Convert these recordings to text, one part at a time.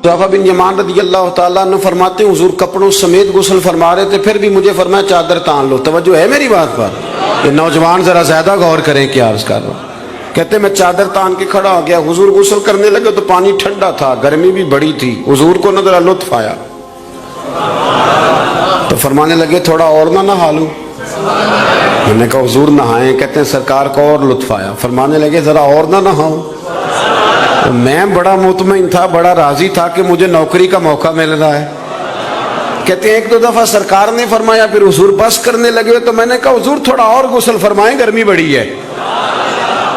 حذیفہ بن یمان رضی اللہ تعالیٰ عنہ فرماتے ہیں حضور کپڑوں سمیت غسل فرما رہے تھے، پھر بھی مجھے فرمایا چادر تان لو۔ توجہ ہے میری بات پر؟ یہ نوجوان ذرا زیادہ غور کریں کیا عرض کر رہا ہوں۔ کہتے ہیں میں چادر تان کے کھڑا ہو گیا، حضور غسل کرنے لگے تو پانی ٹھنڈا تھا، گرمی بھی بڑی تھی، حضور کو نہ ذرا لطف آیا تو فرمانے لگے تھوڑا اور نہ نہا لوں۔ میں نے کہا حضور نہائیں۔ کہتے ہیں سرکار کو اور لطف آیا، فرمانے لگے ذرا اور نہ نہاؤں۔ میں بڑا مطمئن تھا، بڑا راضی تھا کہ مجھے نوکری کا موقع مل رہا ہے۔ کہتے ہیں ایک دو دفعہ سرکار نے فرمایا، پھر حضور بس کرنے لگے تو میں نے کہا حضور تھوڑا اور غسل فرمائیں، گرمی بڑی ہے۔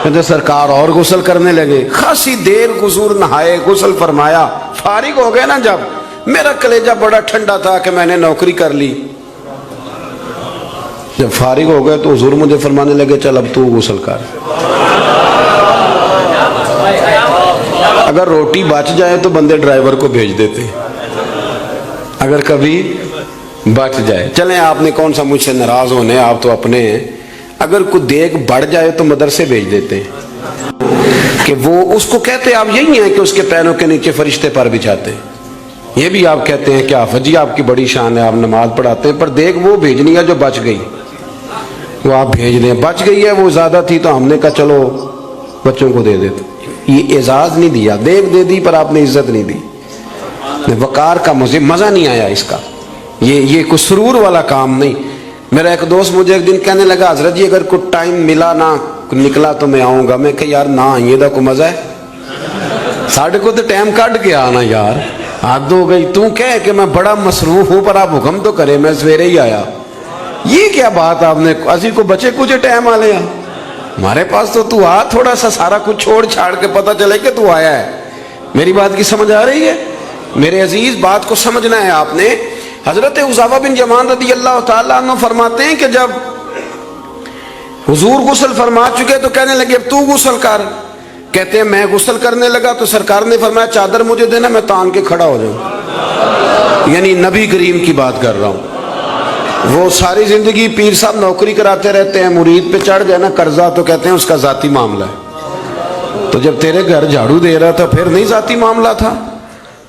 کہتے سرکار اور غسل کرنے لگے، خاصی دیر حضور نہائے، غسل فرمایا، فارغ ہو گئے نا جب، میرا کلیجہ بڑا ٹھنڈا تھا کہ میں نے نوکری کر لی۔ جب فارغ ہو گئے تو حضور مجھے فرمانے لگے چل اب تو غسل کر۔ اگر روٹی بچ جائے تو بندے ڈرائیور کو بھیج دیتے، اگر کبھی بچ جائے۔ چلیں آپ نے کون سا مجھ سے ناراض ہونے، آپ تو اپنے ہیں۔ اگر کوئی دیگ بڑھ جائے تو مدرسے بھیج دیتے کہ وہ اس کو کہتے آپ یہی ہیں کہ اس کے پیروں کے نیچے فرشتے پر بچھاتے ہیں، یہ بھی آپ کہتے ہیں کہ حافظ جی آپ کی بڑی شان ہے، آپ نماز پڑھاتے ہیں، پر دیگ وہ بھیجنی ہے جو بچ گئی، وہ آپ بھیج دیں۔ بچ گئی ہے وہ زیادہ تھی تو ہم نے کہا چلو بچوں کو دے دیتے۔ یہ اعزاز نہیں دیا، دیگ دے دی پر آپ نے عزت نہیں دی، وقار کا مجھے مزہ نہیں آیا اس کا، یہ کوئی سرور والا کام نہیں۔ میرا ایک دوست مجھے ایک دن کہنے لگا حضرت جی اگر کوئی ٹائم ملا نہ نکلا تو میں آؤں گا۔ میں کہ یار نہ آئیے دا کوئی مزہ ہے، ساڑھے کو تو ٹائم کٹ گیا آنا یار، حد ہو گئی۔ تو کہے کہ میں بڑا مصروف ہوں پر آپ حکم تو کرے، میں سویرے ہی آیا۔ یہ کیا بات آپ نے، اسی کو بچے کچھ ٹائم آ لیا ہمارے پاس تو آ، تھوڑا سا سارا کچھ چھوڑ چھاڑ کے پتہ چلے کہ تو آیا ہے۔ میری بات کی سمجھ آ رہی ہے میرے عزیز؟ بات کو سمجھنا ہے آپ نے۔ حضرت حذیفہ بن یمان رضی اللہ تعالیٰ عنہ فرماتے ہیں کہ جب حضور غسل فرما چکے تو کہنے لگے اب تو غسل کر۔ کہتے ہیں میں غسل کرنے لگا تو سرکار نے فرمایا چادر مجھے دینا، میں تان کے کھڑا ہو جاؤں۔ یعنی نبی کریم کی بات کر رہا ہوں۔ وہ ساری زندگی پیر صاحب نوکری کراتے رہتے ہیں، مرید پہ چڑھ جائے نا قرضہ تو کہتے ہیں اس کا ذاتی معاملہ ہے۔ تو جب تیرے گھر جھاڑو دے رہا تھا پھر نہیں ذاتی معاملہ تھا؟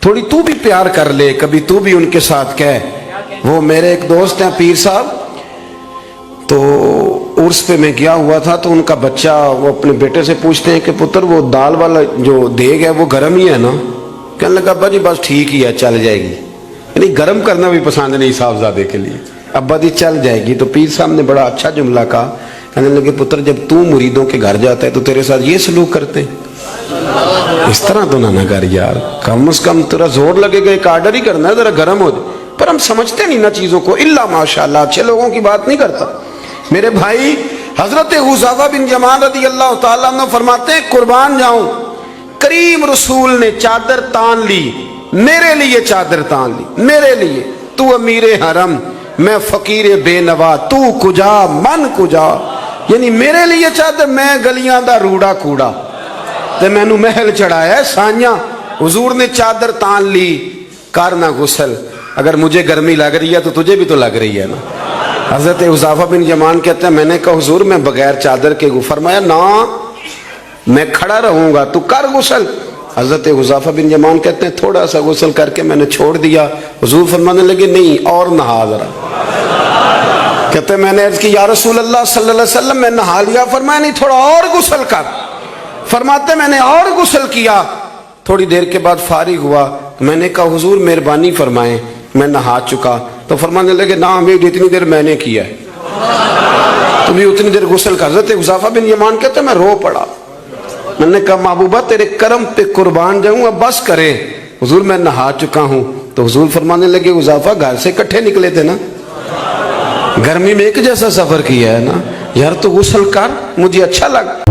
تھوڑی تو بھی پیار کر لے، کبھی تو بھی ان کے ساتھ کہہ۔ وہ میرے ایک دوست ہیں پیر صاحب، تو عرس پہ میں گیا ہوا تھا تو ان کا بچہ وہ اپنے بیٹے سے پوچھتے ہیں کہ پتر وہ دال والا جو دیگ ہے وہ گرم ہی ہے نا؟ کہنے لگا ابا جی بس ٹھیک ہی ہے چل جائے گی، یعنی گرم کرنا بھی پسند نہیں صاحبزادے کے لیے، ابا جی چل جائے گی۔ تو پیر صاحب نے بڑا اچھا جملہ کہا، کہنے لگے پتر جب تو مریدوں کے گھر جاتا ہے تو تیرے ساتھ یہ سلوک کرتے ہیں، اس طرح تو نہ کر یار، کم از کم تیرا زور لگے گا ایک آرڈر ہی کرنا ہے ذرا گرم ہو جائے۔ پر ہم سمجھتے نہیں نا چیزوں کو، الا ماشاءاللہ اچھے لوگوں کی بات نہیں کرتا۔ میرے بھائی حضرت حذیفہ بن یمان رضی اللہ تعالیٰ عنہ فرماتے ہیں قربان جاؤں کریم رسول نے چادر تان لی، میرے لیے چادر تان لی، میرے لیے۔ تو امیر حرم میں فقیر بے نوا، تو کجا من کجا، یعنی میرے لیے چادر، میں گلیاں دا روڑا کوڑا تے میں نو محل چڑھایا ہے سانیاں۔ حضور نے چادر تان لی، کرنا غسل۔ اگر مجھے گرمی لگ رہی ہے تو تجھے بھی تو لگ رہی ہے نا۔ حضرت حذیفہ بن یمان کہتے ہیں میں نے کہا حضور میں بغیر چادر کے، فرمایا نا میں کھڑا رہوں گا تو کر غسل۔ حضرت حذیفہ بن یمان کہتے ہیں تھوڑا سا غسل کر کے میں نے چھوڑ دیا، حضور فرمانے لگے نہیں اور نہا ذرا۔ کہتے ہیں میں نے عرض کی یا رسول اللہ صلی اللہ علیہ وسلم میں نہا لیا، فرمایا نہیں تھوڑا اور غسل کر۔ فرماتے میں نے اور غسل کیا، تھوڑی دیر کے بعد فارغ ہوا، میں نے کہا حضور مہربانی فرمائیں میں نہا چکا۔ تو فرمانے لگے نہ ہمیں اتنی دیر میں نے کیا ہے، تمہیں اتنی دیر غسل کر۔ حضرت حذیفہ بن یمان کہتے ہیں میں رو پڑا، میں نے کہا محبوبہ تیرے کرم پہ قربان جاؤں، اب بس کرے حضور میں نہا چکا ہوں۔ تو حضور فرمانے لگے حذیفہ گھر سے کٹھے نکلے تھے نا، گرمی میں ایک جیسا سفر کیا ہے نا یار، تو غسل کر، مجھے اچھا لگا۔